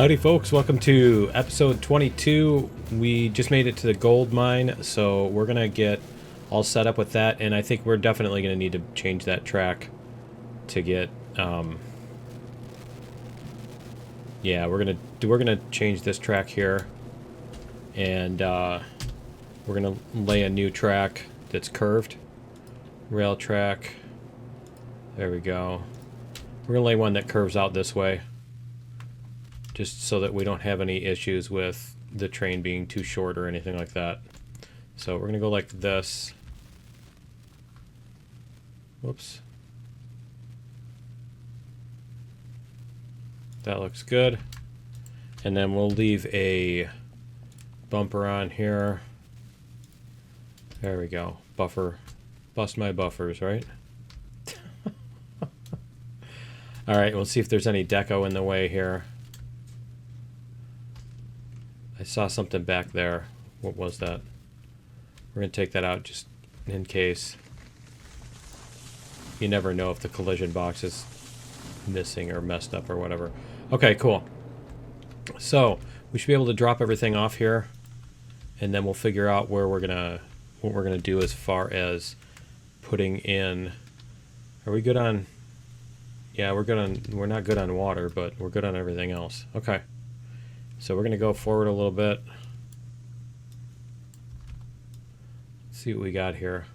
Howdy folks, welcome to episode 22. We just made it to the gold mine, so we're gonna get all set up with that, and I think we're definitely gonna need to change that track to get yeah, we're gonna change this track here, and we're gonna lay a new track that's curved. Rail track. There we go. We're gonna lay one that curves out this way, just so that we don't have any issues with the train being too short or anything like that. So we're gonna go like this. Whoops. That looks good. And then we'll leave a bumper on here. There we go. Buffer. Bust my buffers, right? Alright, we'll see if there's any deco in the way here. I saw something back there. What was that? We're going to take that out just in case. You never know if the collision box is missing or messed up or whatever. Okay, cool. So, we should be able to drop everything off here, and then we'll figure out where what we're gonna do as far as putting in. Are we good on? Yeah, we're good on. We're not good on water, but we're good on everything else. Okay. So we're going to go forward a little bit. Let's see what we got here.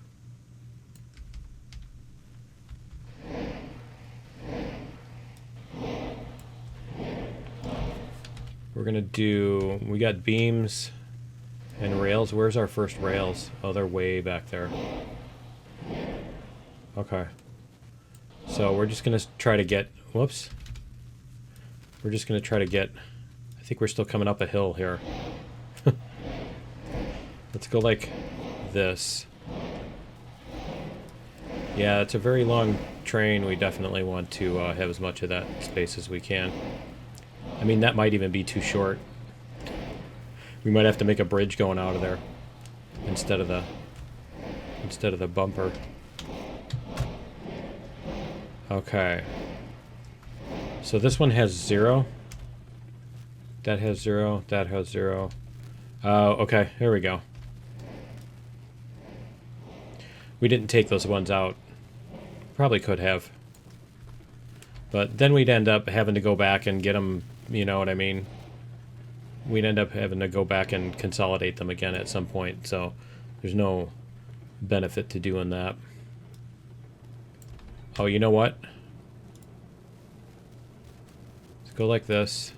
We're going to do, we got beams and rails. Where's our first rails? Oh, they're way back there. Okay. So we're just going to try to get, whoops. We're just going to try to get, I think we're still coming up a hill here. Let's go like this. Yeah, it's a very long train. We definitely want to have as much of that space as we can. I mean, that might even be too short. We might have to make a bridge going out of there instead of the bumper. Okay. So this one has 0. That has 0. That has 0. Okay. Here we go. We didn't take those ones out. Probably could have. But then we'd end up having to go back and get them, you know what I mean? We'd end up having to go back and consolidate them again at some point. So there's no benefit to doing that. Oh, you know what? Let's go like this.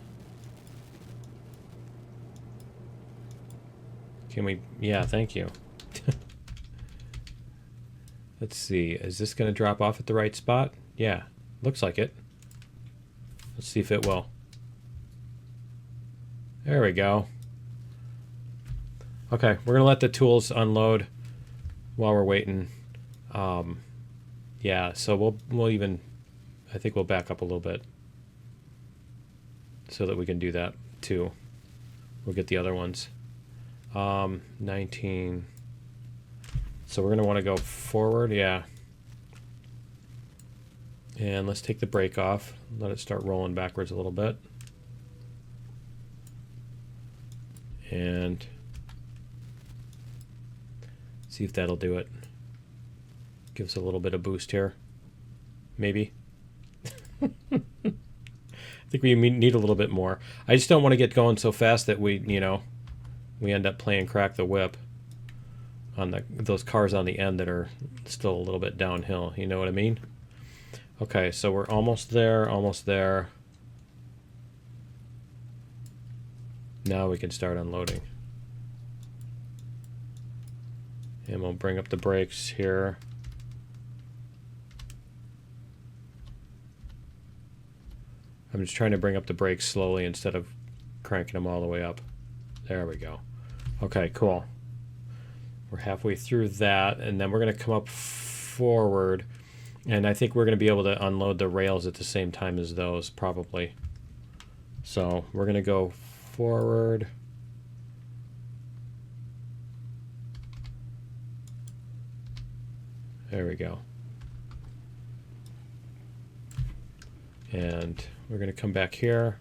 Can we? Yeah, thank you. Let's see. Is this going to drop off at the right spot? Yeah, looks like it. Let's see if it will. There we go. Okay, we're going to let the tools unload while we're waiting. Yeah, so we'll even, I think we'll back up a little bit so that we can do that too. We'll get the other ones. 19. So we're going to want to go forward, yeah. And let's take the brake off. Let it start rolling backwards a little bit. And see if that'll do it. Give us a little bit of boost here. Maybe. I think we need a little bit more. I just don't want to get going so fast that we, you know, we end up playing crack the whip on those cars on the end that are still a little bit downhill. You know what I mean? Okay, so we're almost there, almost there. Now we can start unloading. And we'll bring up the brakes here. I'm just trying to bring up the brakes slowly instead of cranking them all the way up. There we go. Okay, cool. We're halfway through that, and then we're going to come up forward, and I think we're going to be able to unload the rails at the same time as those, probably. So we're going to go forward. There we go. And we're going to come back here.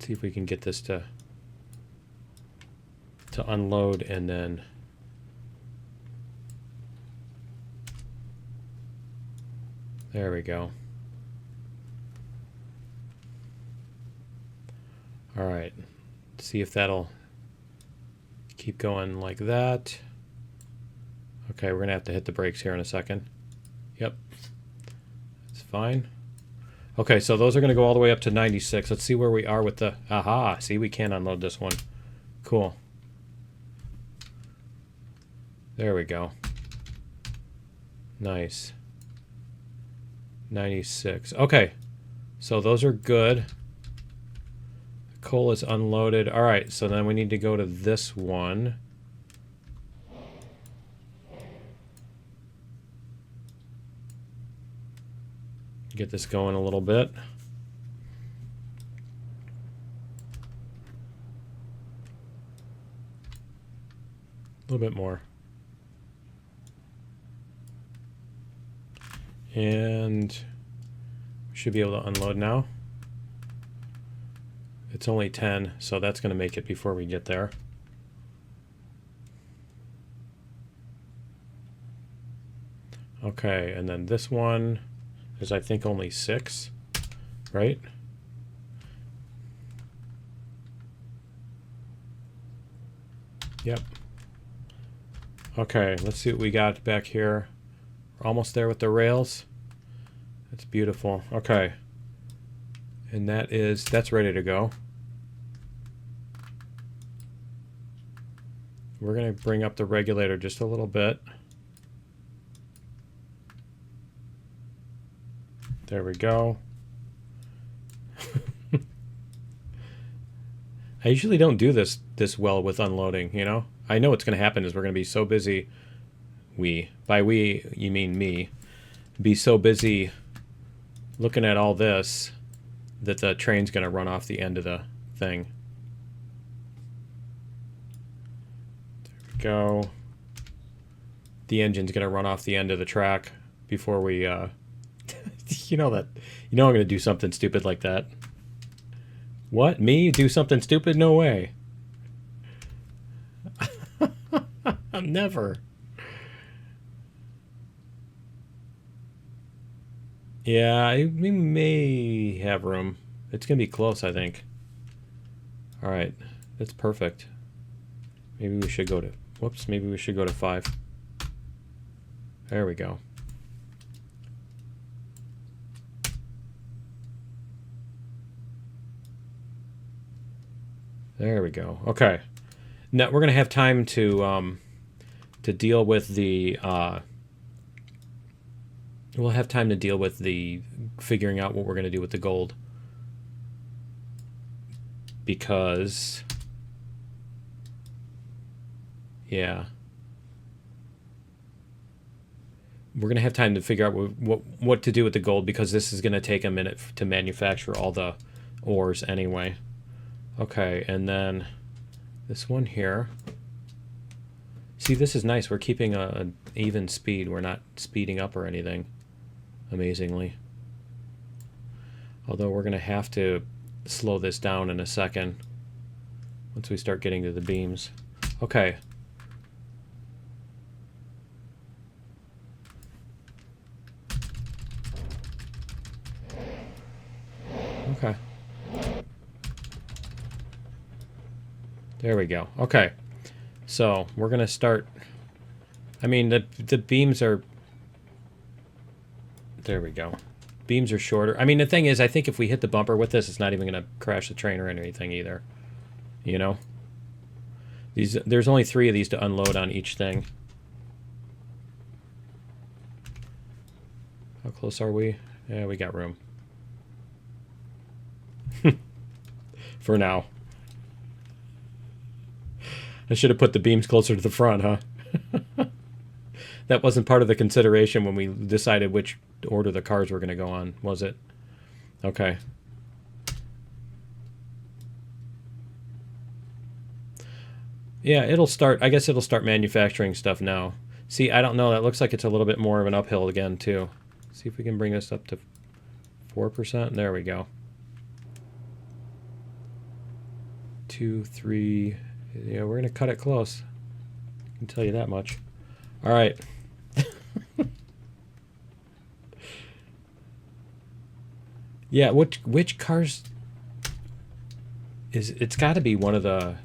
see if we can get this to unload, and then there we go. All right, see if that'll keep going like that. Okay, we're gonna have to hit the brakes here in a second. Yep, it's fine. Okay, so those are gonna go all the way up to 96. Let's see where we are with the, aha, see, we can unload this one. Cool. There we go. Nice. 96. Okay, so those are good. Coal is unloaded. All right, so then we need to go to this one. Get this going a little bit. A little bit more. And we should be able to unload now. It's only 10, so that's going to make it before we get there. Okay, and then this one is, I think, only 6, right? Yep. Okay, let's see what we got back here. We're almost there with the rails. That's beautiful. Okay. And that's ready to go. We're going to bring up the regulator just a little bit. There we go. I usually don't do this well with unloading, you know? I know what's going to happen is we're going to be so busy. By we, you mean me. Be so busy looking at all this that the train's going to run off the end of the thing. There we go. The engine's going to run off the end of the track before we, you know I'm going to do something stupid like that. What? Me? Do something stupid? No way. Never. Yeah, we may have room. It's going to be close, I think. All right. That's perfect. Maybe we should go to... Whoops, maybe we should go to 5. There we go. There we go. Okay. Now we're going to have time to deal with the... we'll have time to deal with the figuring out what we're going to do with the gold. Because... yeah. We're going to have time to figure out what to do with the gold, because this is going to take a minute to manufacture all the ores anyway. Okay, and then this one here. See, this is nice. We're keeping an even speed. We're not speeding up or anything, amazingly. Although we're going to have to slow this down in a second once we start getting to the beams. Okay. Okay. There we go. Okay. So, we're going to start... I mean, the beams are... There we go. Beams are shorter. I mean, the thing is, I think if we hit the bumper with this, it's not even going to crash the train or anything either. You know? There's only 3 of these to unload on each thing. How close are we? Yeah, we got room. For now. I should have put the beams closer to the front, huh? That wasn't part of the consideration when we decided which order the cars were going to go on, was it? Okay. Yeah, it'll start... I guess it'll start manufacturing stuff now. See, I don't know. That looks like it's a little bit more of an uphill again, too. See if we can bring this up to 4%. There we go. 2, 3. Yeah, we're gonna cut it close. I can tell you that much. All right. Yeah, which cars is it's got to be one of the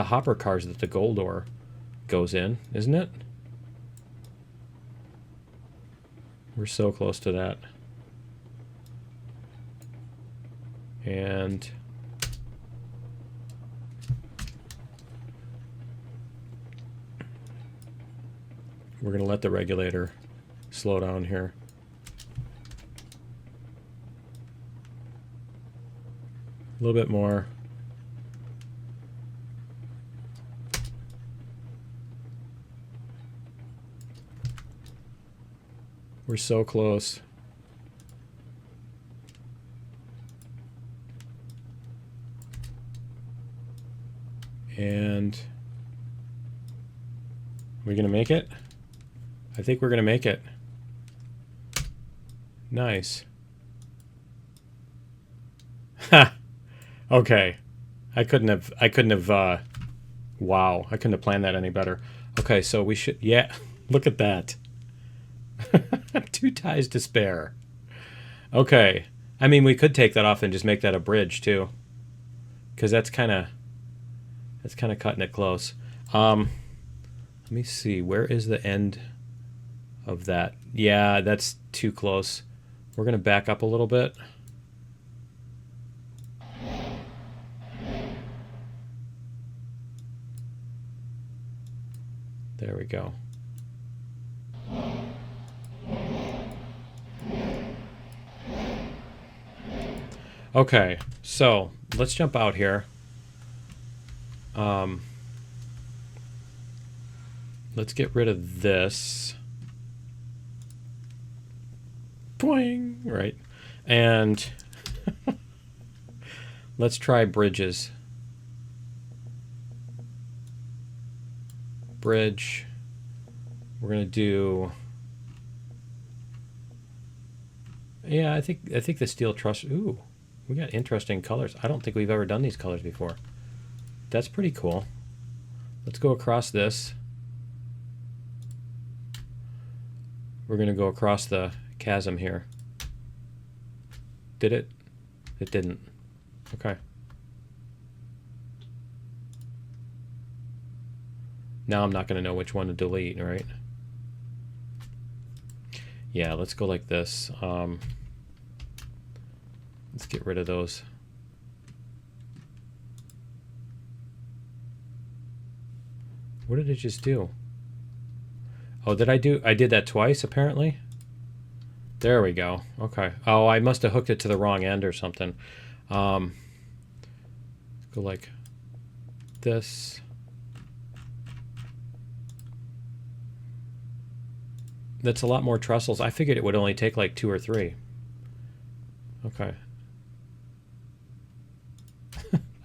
hopper cars that the gold ore goes in, isn't it? We're so close to that. And we're going to let the regulator slow down here. A little bit more. We're so close. And we're going to make it? I think we're going to make it. Nice. Ha! Okay. I couldn't have, wow. I couldn't have planned that any better. Okay, so we should, yeah, look at that. 2 ties to spare. Okay. I mean, we could take that off and just make that a bridge, too. Because that's kind of cutting it close. Let me see. Where is the end of that? Yeah, that's too close. We're going to back up a little bit. There we go. Okay, so let's jump out here. Let's get rid of this. Boing! Right. And let's try bridges. Bridge. We're gonna do. Yeah, I think the steel truss. Ooh, we got interesting colors. I don't think we've ever done these colors before. That's pretty cool. Let's go across this. We're gonna go across the chasm here. Did it? It didn't. Okay. Now I'm not going to know which one to delete, right? Yeah, let's go like this. Let's get rid of those. What did it just do? Oh, did I do? I did that twice, apparently. There we go. Okay. Oh, I must have hooked it to the wrong end or something. Go like this. That's a lot more trussels. I figured it would only take like 2 or 3. Okay.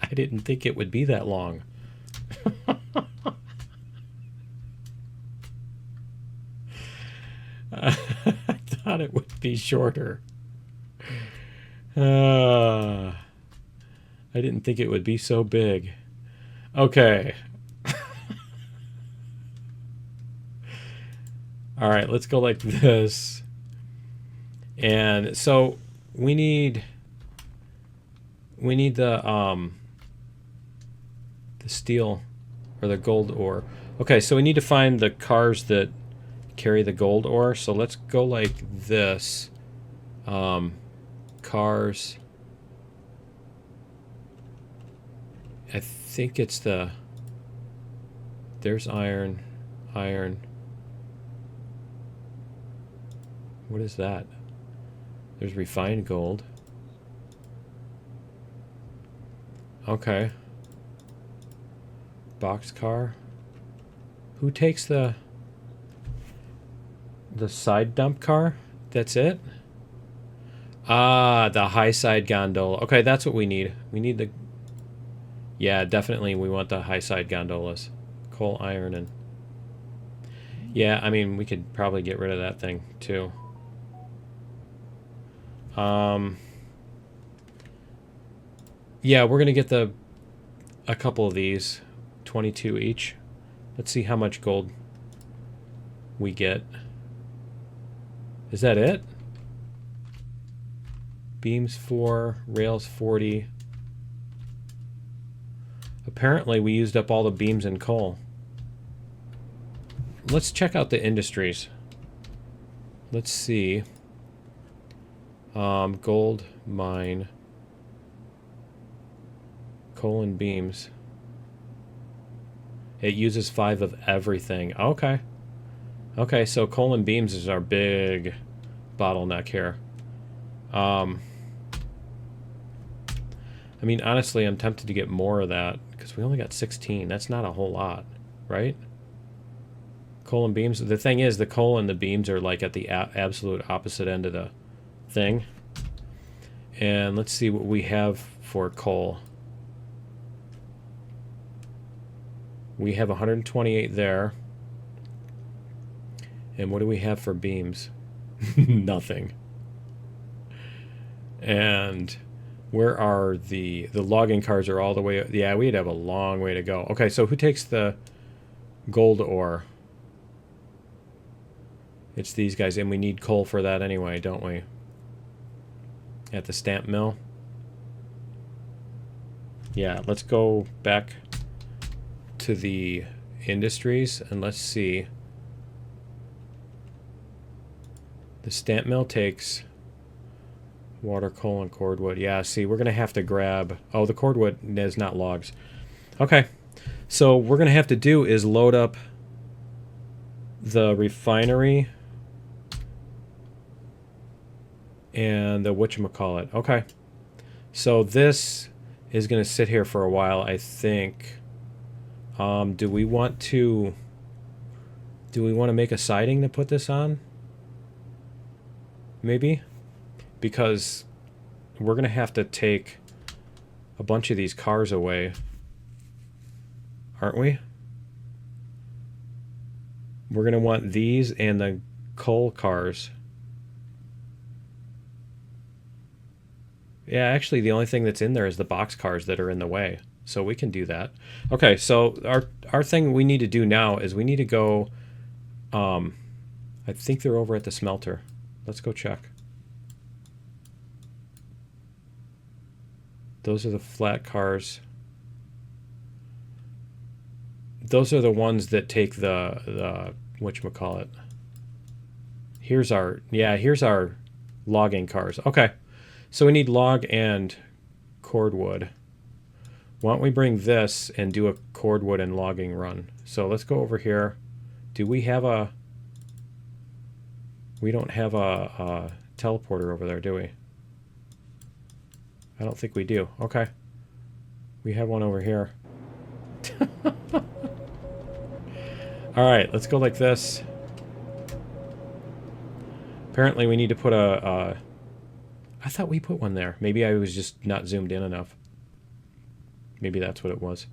I didn't think it would be that long. I thought it would be shorter. I didn't think it would be so big. Okay. All right, let's go like this. And so we need the steel or the gold ore. Okay, so we need to find the cars that carry the gold ore. So let's go like this. Cars. I think it's the. There's iron. Iron. What is that? There's refined gold. Okay. Boxcar. Who takes the side dump car? That's it? Ah, the high side gondola. Okay, that's what we need. We need the... Yeah, definitely we want the high side gondolas. Coal, iron, and... Yeah, I mean, we could probably get rid of that thing, too. Yeah, we're going to get the a couple of these, 22 each. Let's see how much gold we get. Is that it? Beams 4, rails 40. Apparently we used up all the beams and coal. Let's check out the industries. Let's see. Gold mine. Coal and beams. It uses 5 of everything. Okay. Okay, so coal and beams is our big bottleneck here. I mean, honestly, I'm tempted to get more of that because we only got 16. That's not a whole lot, right? Coal and beams. The thing is, the coal and the beams are like at the absolute opposite end of the thing. And let's see what we have for coal. We have 128 there. And what do we have for beams? Nothing. And where are the logging cars are all the way... Yeah, we'd have a long way to go. Okay, so who takes the gold ore? It's these guys, and we need coal for that anyway, don't we? At the stamp mill. Yeah, let's go back to the industries, and let's see. The stamp mill takes water, coal, and cordwood. Yeah, see, we're going to have to grab... Oh, the cordwood is not logs. Okay, so what we're going to have to do is load up the refinery and the whatchamacallit. Okay, so this is going to sit here for a while, I think. Do we want to make a siding to put this on? Maybe? Because we're going to have to take a bunch of these cars away. Aren't we? We're going to want these and the coal cars. Yeah, actually the only thing that's in there is the box cars that are in the way. So we can do that. Okay, so our thing we need to do now is we need to go... I think they're over at the smelter. Let's go check. Those are the flat cars. Those are the ones that take the whatchamacallit. Here's our logging cars. Okay. So we need log and cordwood. Why don't we bring this and do a cordwood and logging run? So let's go over here. Do we have a... We don't have a teleporter over there, do we? I don't think we do. Okay. We have one over here. Alright, let's go like this. Apparently we need to put a... I thought we put one there. Maybe I was just not zoomed in enough. Maybe that's what it was.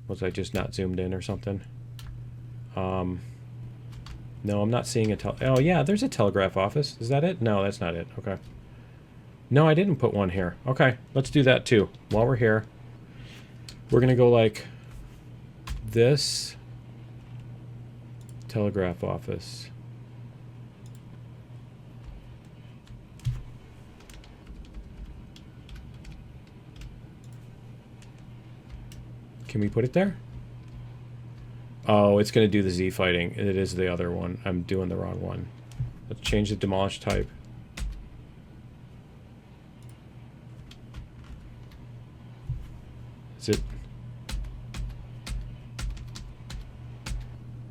Was I just not zoomed in or something? No, I'm not seeing a oh, yeah, there's a telegraph office. Is that it? No, that's not it. Okay. No, I didn't put one here. Okay, let's do that too. While we're here, we're going to go like this. Telegraph office. Can we put it there? Oh, it's going to do the Z fighting. It is the other one. I'm doing the wrong one. Let's change the demolish type. Is it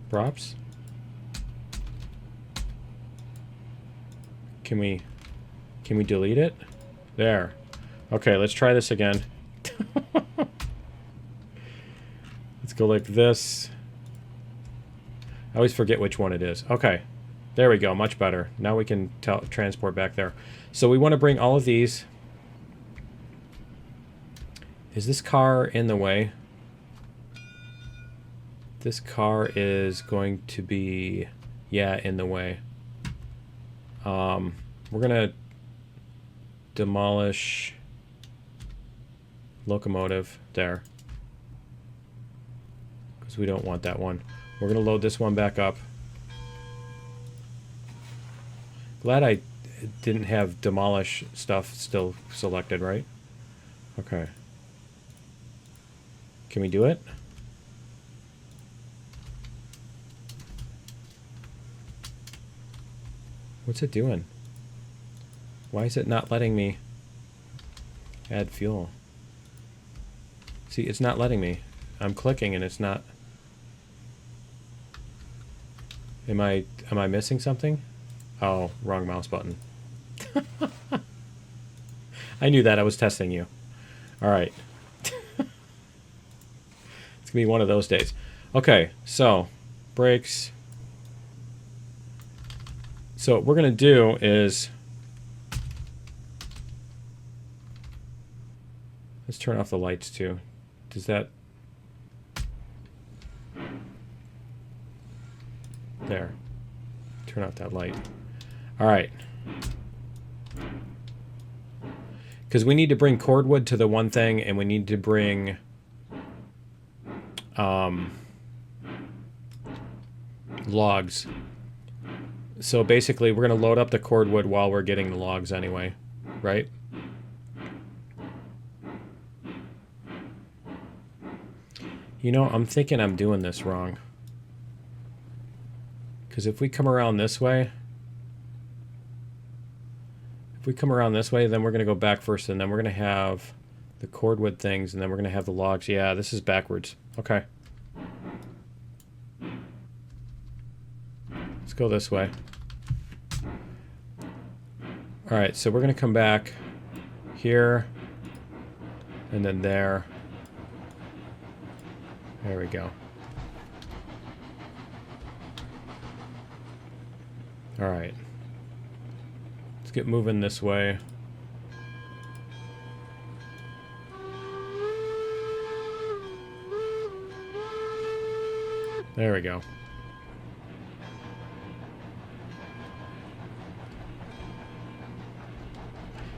props? Can we delete it? There. Okay, let's try this again. Let's go like this. I always forget which one it is. Okay. There we go. Much better. Now we can transport back there. So we want to bring all of these. Is this car in the way? This car is going to be, yeah, in the way. We're going to demolish locomotive there. Because we don't want that one. We're going to load this one back up. Glad I didn't have demolish stuff still selected, right? Okay. Can we do it? What's it doing? Why is it not letting me add fuel? See, it's not letting me. I'm clicking and it's not. Am I missing something? Oh, wrong mouse button. I knew that. I was testing you. All right. It's going to be one of those days. Okay, so brakes. So what we're going to do is, let's turn off the lights too. Does that? There. Turn off that light. All right. Because we need to bring cordwood to the one thing, and we need to bring logs. So basically, we're going to load up the cordwood while we're getting the logs anyway, right? You know, I'm thinking I'm doing this wrong. Because if we come around this way, then we're going to go back first, and then we're going to have the cordwood things, and then we're going to have the logs. Yeah, this is backwards. Okay. Let's go this way. All right, so we're going to come back here, and then there. There we go. All right. Let's get moving this way. There we go.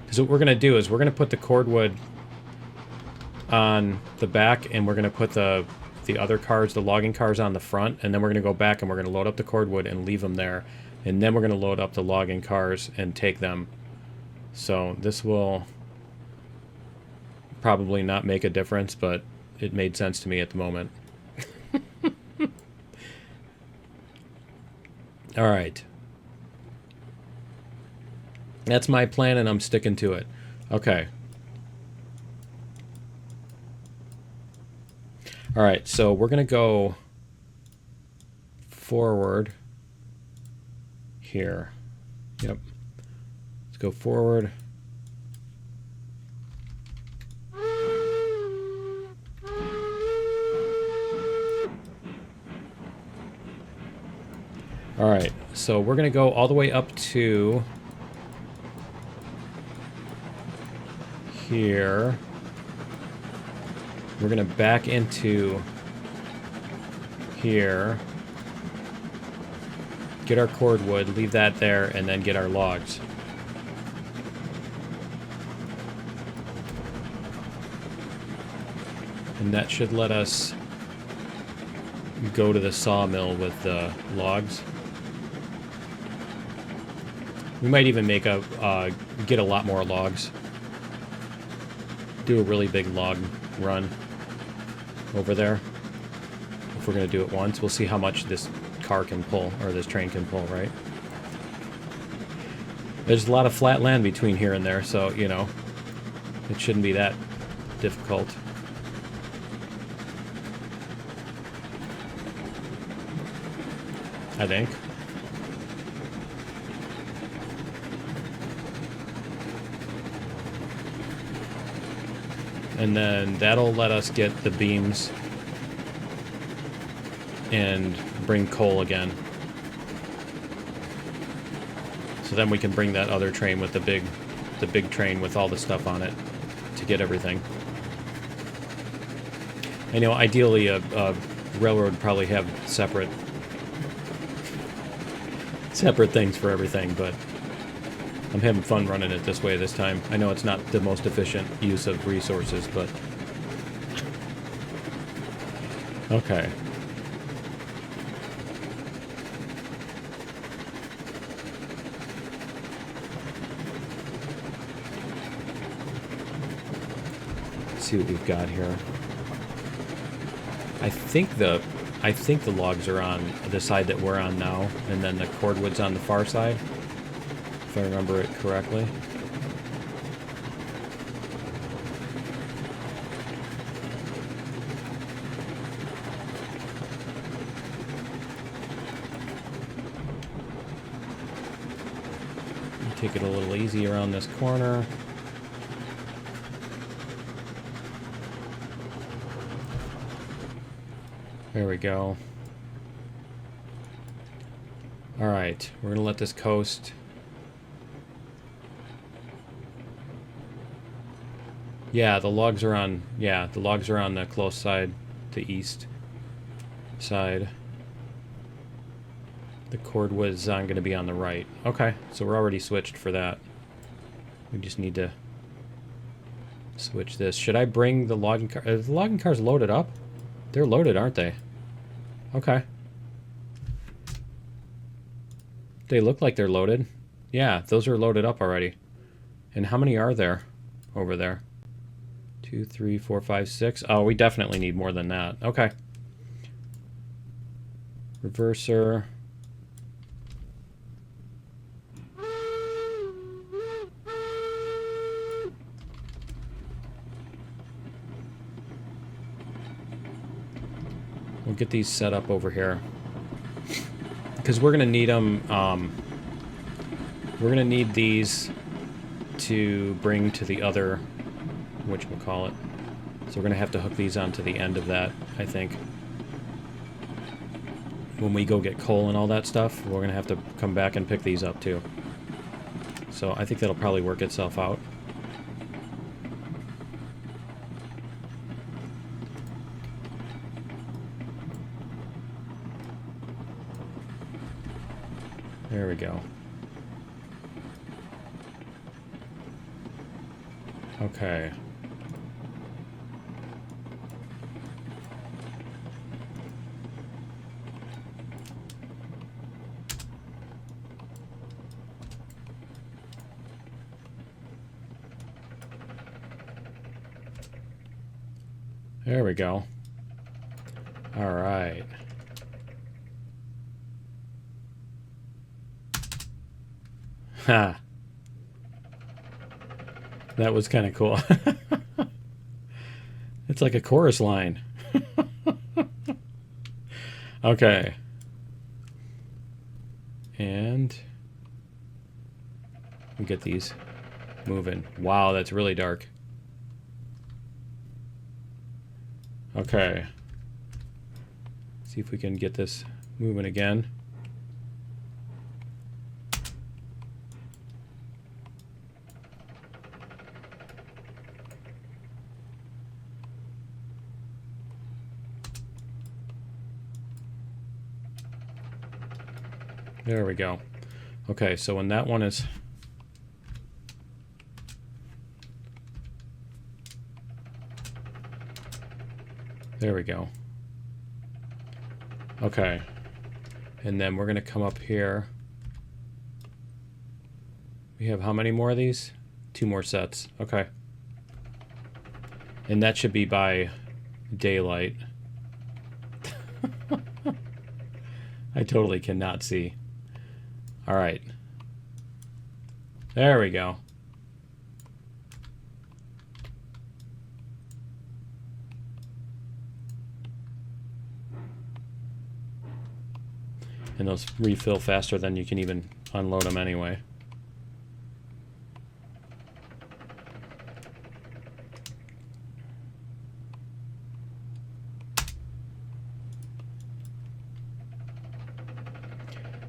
Because what we're going to do is we're going to put the cordwood on the back, and we're going to put the other cars, the logging cars, on the front, and then we're going to go back and we're going to load up the cordwood and leave them there. And then we're going to load up the logging cars and take them. So this will probably not make a difference, but it made sense to me at the moment. All right. That's my plan, and I'm sticking to it. Okay. All right, so we're going to go forward here. Yep. Let's go forward. All right, so we're going to go all the way up to here. We're going to back into here, get our cordwood, leave that there, and then get our logs. And that should let us go to the sawmill with the logs. We might even make get a lot more logs. Do a really big log run over there. If we're going to do it once, we'll see how much this car can pull, or this train can pull, right? There's a lot of flat land between here and there, so, you know, it shouldn't be that difficult. I think. And then that'll let us get the beams and bring coal again. So then we can bring that other train with the big train with all the stuff on it to get everything. I know ideally a railroad would probably have separate things for everything, but I'm having fun running it this way this time. I know it's not the most efficient use of resources, but Okay. Let's see what we've got here. I think the logs are on the side that we're on now, and then the cordwood's on the far side, if I remember it correctly. Take it a little easy around this corner. There we go. All right, we're gonna let this coast. Yeah, the logs are on. Yeah, the logs are on the close side, the east side. The cordwood's going to be on the right. Okay, so we're already switched for that. We just need to switch this. Should I bring the logging car? Are the logging cars loaded up? They're loaded, aren't they? Okay. They look like they're loaded. Yeah, those are loaded up already. And how many are there over there? 2, 3, 4, 5, 6. Oh, we definitely need more than that. Okay. Reverser. We'll get these set up over here. Because we're going to need them, we're going to need these to bring to the other, whatchamacallit. So we're going to have to hook these onto the end of that, I think. When we go get coal and all that stuff, we're going to have to come back and pick these up too. So I think that'll probably work itself out. There we go. Okay. There we go. All right. Ha. That was kind of cool. It's like a chorus line. Okay. And we get these moving. Wow, that's really dark. Okay. See if we can get this moving again. There we go. Okay, so when that one is... There we go. Okay. And then we're going to come up here. We have how many more of these? 2 more sets. Okay. And that should be by daylight. I totally cannot see. All right. There we go. And those refill faster than you can even unload them anyway.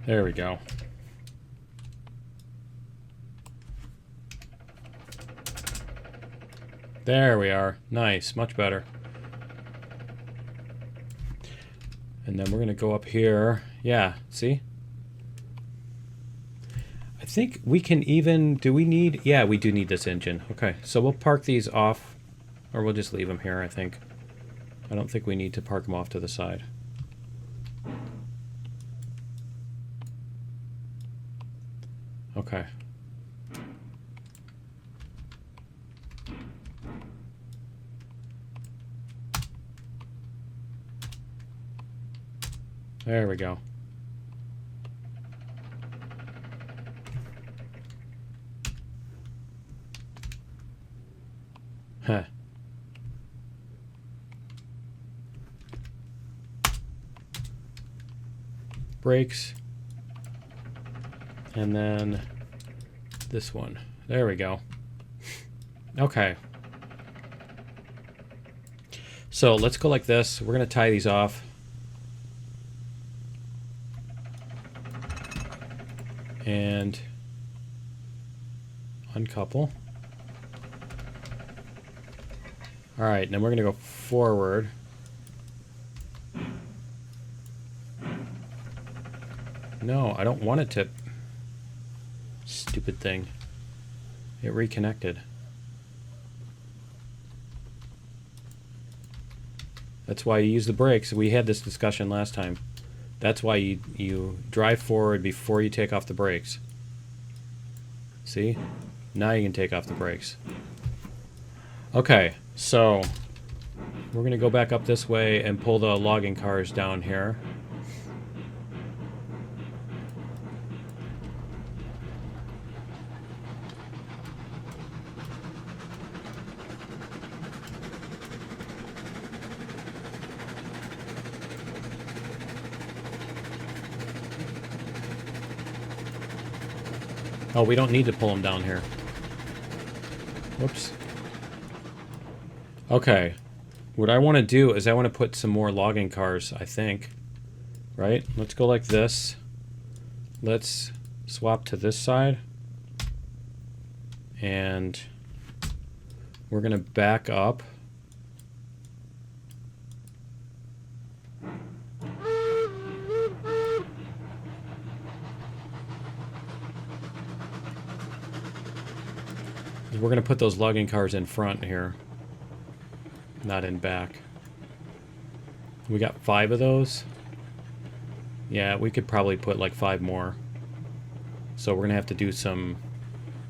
There we go. There we are. Nice. Much better. And then we're going to go up here. Yeah, see? I think we can even... Do we need... Yeah, we do need this engine. Okay, so we'll park these off. Or we'll just leave them here, I think. I don't think we need to park them off to the side. Okay. There we go. Huh. Brakes. And then this one. There we go. Okay. So let's go like this. We're going to tie these off. And uncouple. All right, now we're going to go forward. No, I don't want it to. Stupid thing. It reconnected. That's why you use the brakes. We had this discussion last time. That's why you drive forward before you take off the brakes. See? Now you can take off the brakes. Okay, so we're going to go back up this way and pull the logging cars down here. Oh, we don't need to pull them down here. Whoops. Okay. What I want to do is I want to put some more logging cars, I think. Right? Let's go like this. Let's swap to this side. And we're going to back up. We're going to put those logging cars in front here, not in back. We got 5 of those. Yeah, we could probably put like 5 more. So we're going to have to do some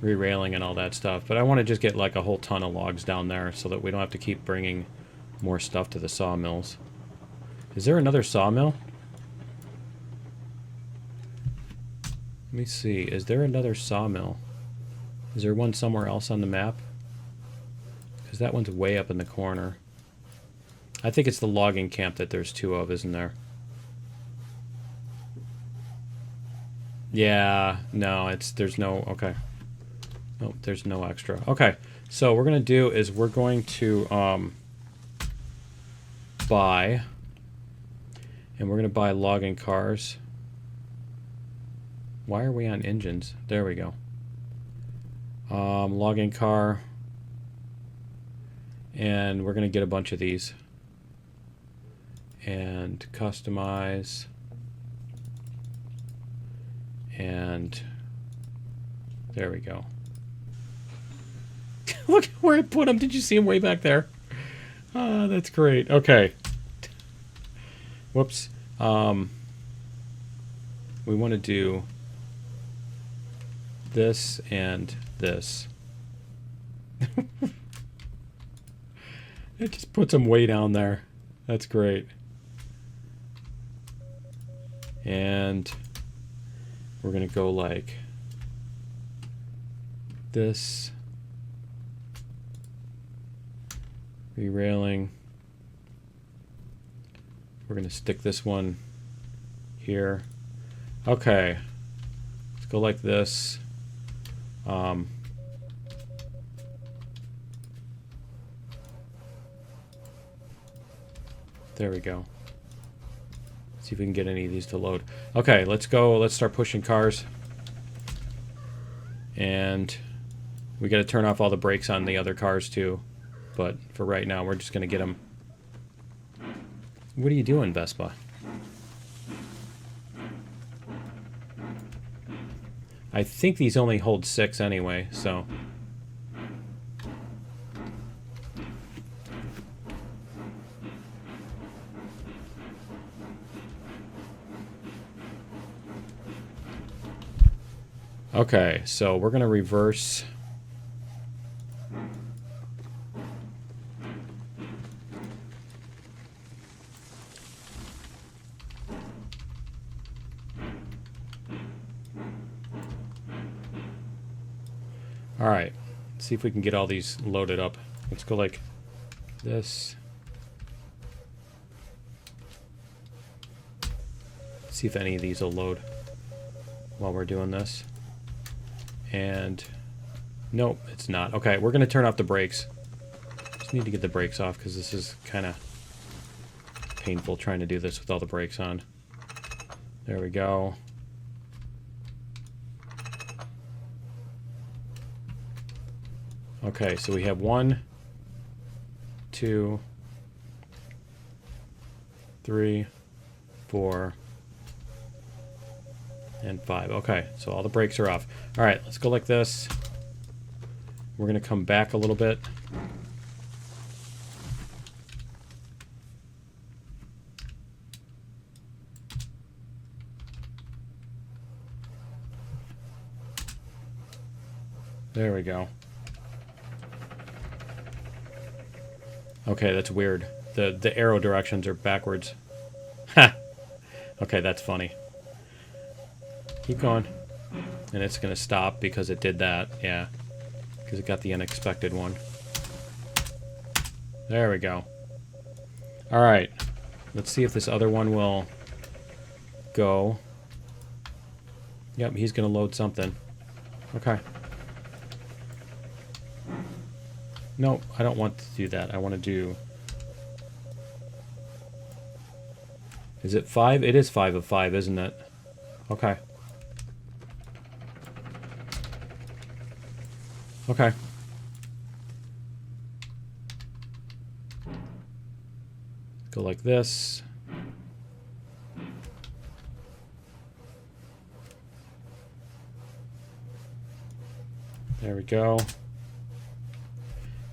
re-railing and all that stuff. But I want to just get like a whole ton of logs down there so that we don't have to keep bringing more stuff to the sawmills. Is there another sawmill? Let me see. Is there another sawmill? Is there one somewhere else on the map? Because that one's way up in the corner. I think it's the logging camp that there's 2 of, isn't there? Yeah, no, there's no, okay. No, there's no extra. Okay, so what we're going to do is we're going to buy, and we're going to buy logging cars. Why are we on engines? There we go. Logging car, and we're going to get a bunch of these and customize, and there we go. Look where I put them. Did you see them way back there? Oh, that's great. Okay. Whoops. We want to do this and this. It just puts them way down there. That's great. And we're going to go like this. Re-railing. We're going to stick this one here. Okay. Let's go like this. There we go. See if we can get any of these to load. Okay, let's go. Let's start pushing cars. And we got to turn off all the brakes on the other cars too. But for right now, we're just going to get them. What are you doing, Vespa? I think these only hold 6 anyway, so. Okay, so we're going to reverse. All right, let's see if we can get all these loaded up. Let's go like this. See if any of these will load while we're doing this. And nope, it's not. Okay, we're going to turn off the brakes. Just need to get the brakes off because this is kind of painful trying to do this with all the brakes on. There we go. Okay, so we have 1, 2, 3, 4, and 5. Okay, so all the brakes are off. All right, let's go like this. We're going to come back a little bit. There we go. Okay, that's weird. The arrow directions are backwards. Ha! Okay, that's funny. Keep going. And it's going to stop because it did that. Yeah. Because it got the unexpected one. There we go. Alright. Let's see if this other one will go. Yep, he's going to load something. Okay. No, I don't want to do that. I want to do... Is it 5? It is 5 of 5, isn't it? Okay. Okay. Go like this. There we go.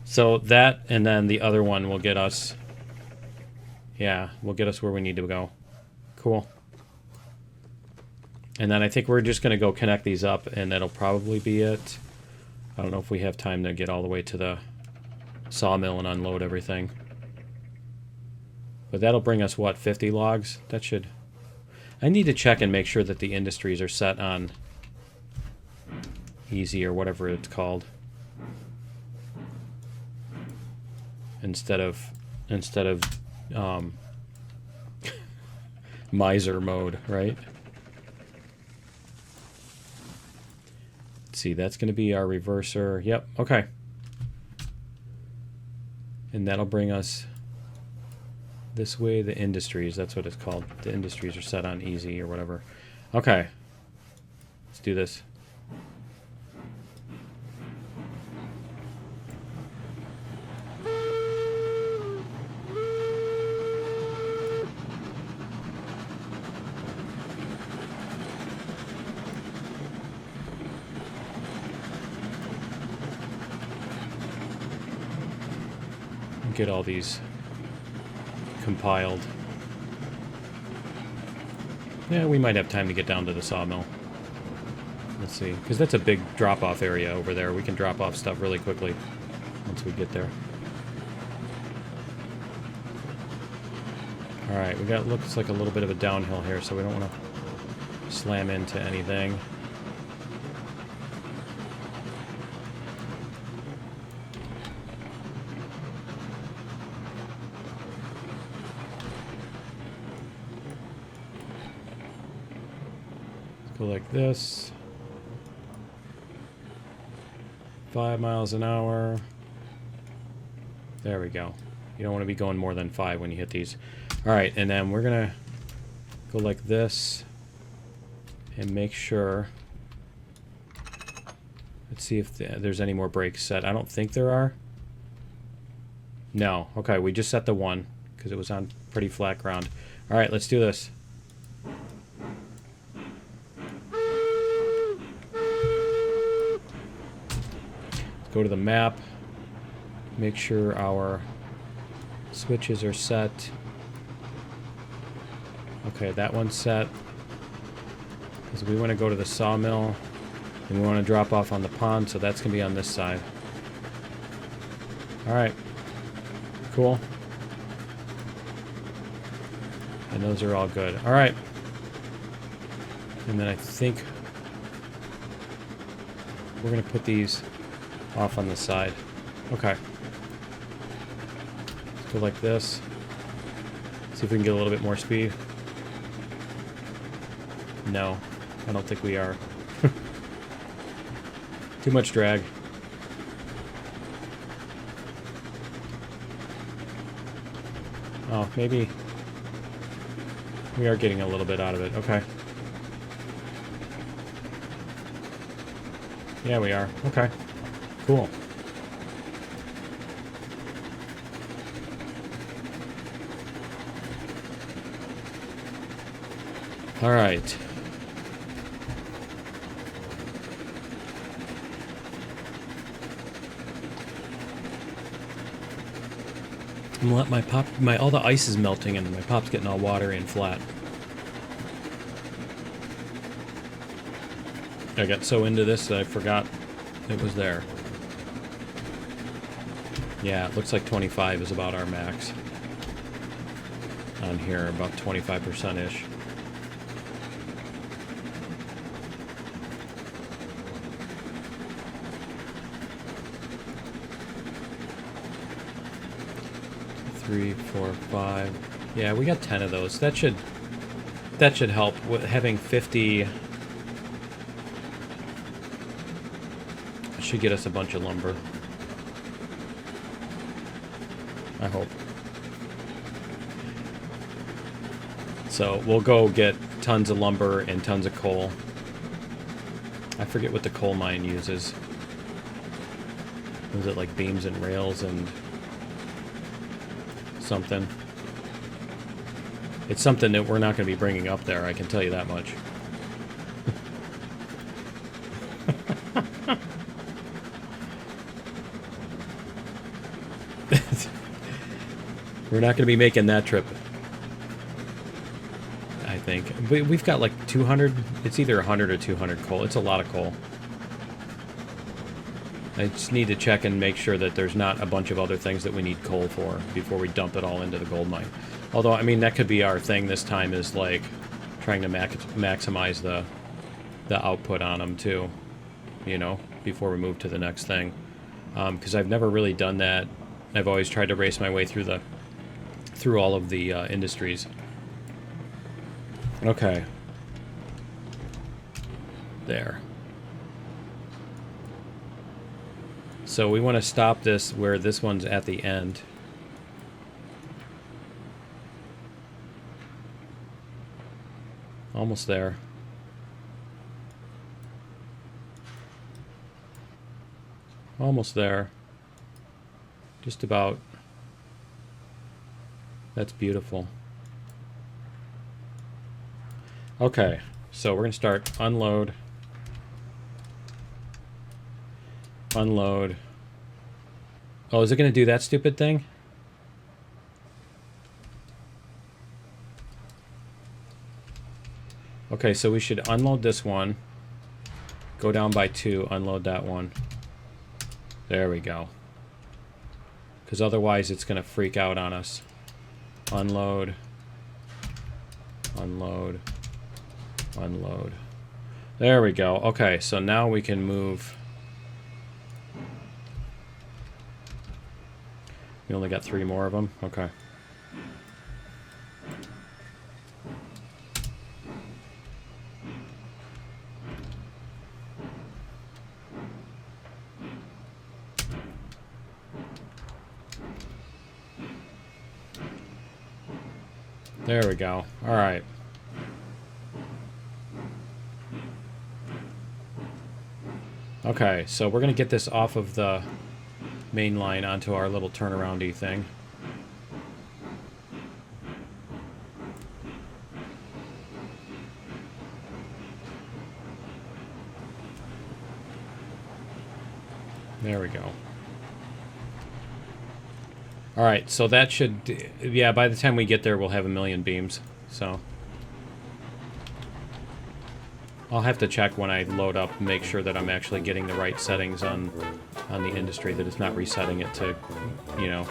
So that, and then the other one will get us, yeah, will get us where we need to go. Cool. And then I think we're just going to go connect these up, and that'll probably be it. I don't know if we have time to get all the way to the sawmill and unload everything. But that'll bring us, what, 50 logs? That should... I need to check and make sure that the industries are set on easy or whatever it's called. Instead of miser mode, right? Let's see, that's going to be our reverser. Yep, okay. And that'll bring us this way, the industries, that's what it's called. The industries are set on easy or whatever. Okay. Let's do this. Get all these compiled. Yeah, we might have time to get down to the sawmill. Let's see, because that's a big drop-off area over there. We can drop off stuff really quickly once we get there. Alright, we got, looks like a little bit of a downhill here, so we don't want to slam into anything. Like this. 5 miles an hour. There we go. You don't want to be going more than 5 when you hit these. Alright, and then we're gonna go like this and make sure. Let's see if there's any more brakes set. I don't think there are. No. Okay, we just set the 1 because it was on pretty flat ground. Alright, let's do this. Go to the map, make sure our switches are set. Okay, that one's set. Because we want to go to the sawmill And we want to drop off on the pond, so that's going to be on this side. Alright. Cool. And those are all good. Alright. And then I think we're going to put these off on the side. Okay. Let's go like this. See if we can get a little bit more speed. No, I don't think we are. Too much drag. Oh, maybe we are getting a little bit out of it. Okay. Yeah, we are. Okay. Cool. All right. I'm gonna let my pop, all the ice is melting and my pop's getting all watery and flat. I got so into this that I forgot it was there. Yeah, it looks like 25 is about our max. On here, about 25%-ish. Three, 4, 5. Yeah, we got 10 of those. That should help with having 50. Should get us a bunch of lumber. I hope. So we'll go get tons of lumber and tons of coal. I forget what the coal mine uses. Was it like beams and rails and something? It's something that we're not going to be bringing up there, I can tell you that much. We're not going to be making that trip, I think. We've got like 200, it's either 100 or 200 coal. It's a lot of coal. I just need to check and make sure that there's not a bunch of other things that we need coal for before we dump it all into the gold mine. Although, I mean, that could be our thing this time, is like trying to maximize the output on them too, you know, before we move to the next thing. Because I've never really done that. I've always tried to race my way through all of the industries. Okay. There. So we want to stop this where this one's at the end. Almost there. Almost there. Just about. That's beautiful. Okay, so we're going to start unload. Unload. Oh, is it going to do that stupid thing? Okay, so we should unload this one. Go down by 2, unload that one. There we go. Because otherwise it's going to freak out on us. Unload. Unload. Unload. There we go. Okay, so now we can move. We only got 3 more of them? Okay. There we go. All right. Okay, so we're going to get this off of the main line onto our little turnaround-y thing. There we go. All right, so that should, yeah, by the time we get there, we'll have 1,000,000 beams, so. I'll have to check when I load up, make sure that I'm actually getting the right settings on the industry, that it's not resetting it to, you know,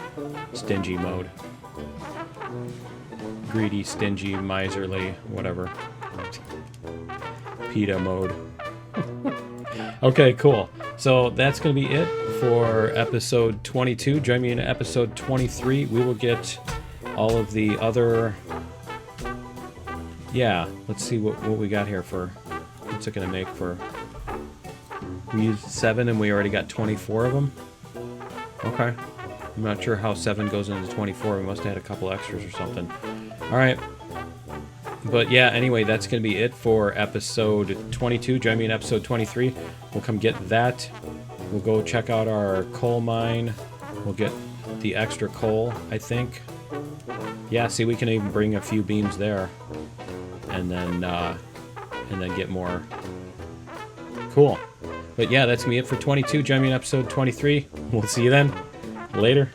stingy mode. Greedy, stingy, miserly, whatever. PETA mode. Okay, cool. So that's going to be it for episode 22. Join me in episode 23. We will get all of the other... Yeah, let's see what we got here for... What's it going to make for... We used 7 and we already got 24 of them? Okay. I'm not sure how 7 goes into 24. We must have had a couple extras or something. Alright. But yeah, anyway, that's going to be it for episode 22. Join me in episode 23. We'll come get that. We'll go check out our coal mine. We'll get the extra coal, I think. Yeah, see, we can even bring a few beams there. And then get more. Cool. But yeah, that's me it for 22. Join me in episode 23. We'll see you then. Later.